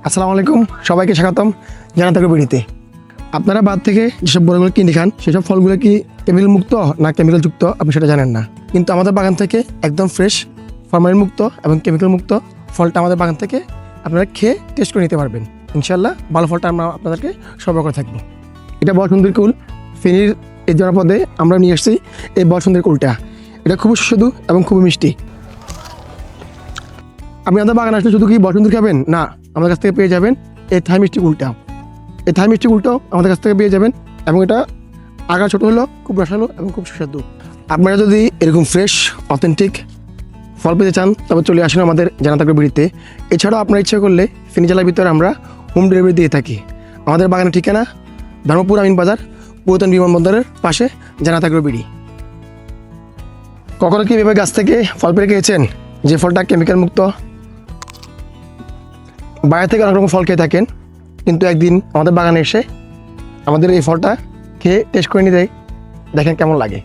আসসালামু আলাইকুম, সবাইকে স্বাগতম জানাতে বিড়িতে। আপনারা বাদ থেকে যেসব বড়গুলো কিনে খান সেসব ফলগুলো কি কেমিক্যাল মুক্ত না কেমিক্যাল যুক্ত আপনি সেটা জানেন না, কিন্তু আমাদের বাগান থেকে একদম ফ্রেশ ফরমালিন মুক্ত এবং কেমিক্যাল মুক্ত ফলটা আমাদের বাগান থেকে আপনারা খেয়ে টেস্ট করে নিতে পারবেন। ইনশাল্লাহ ভালো ফলটা আমরা আপনাদেরকে সরবরাহ করে থাকবো। এটা বসন্তের কুল, ফেনীর এই জনপদে আমরা নিয়ে আসছি এই বসন্তের কুলটা। এটা খুবই সুস্বাদু এবং খুবই মিষ্টি। আপনি আমাদের বাগান আসলে শুধু কি বসন্ত খাবেন না, আমাদের কাছ থেকে পেয়ে যাবেন এই থাই মিষ্টি কুলটা। এই থাই মিষ্টি কুলটাও আমাদের কাছ থেকে পেয়ে যাবেন এবং এটা আগার ছোটো হলো, খুব রসালো এবং খুব সুস্বাদু। আপনারা যদি এরকম ফ্রেশ অথেন্টিক ফল পেতে চান তবে চলে আসুন আমাদের জানাতাগ্র বিড়িতে। এছাড়াও আপনারা ইচ্ছা করলে ফেনী জেলার ভিতরে আমরা হোম ডেলিভারি দিয়ে থাকি। আমাদের বাগানের ঠিকানা ধর্মপুর আমিন বাজার, পুরাতন বিমানবন্দরের পাশে জানাতাগ্র বিড়ি। কখনো কি এভাবে গাছ থেকে ফল পেরে খেয়েছেন যে ফলটা কেমিক্যাল মুক্ত? বাইরে থেকে অনেক রকম ফল খেয়ে থাকেন, কিন্তু একদিন আমাদের বাগানে এসে আমাদের এই ফলটা খেয়ে টেস্ট করে নিয়ে দেখেন কেমন লাগে।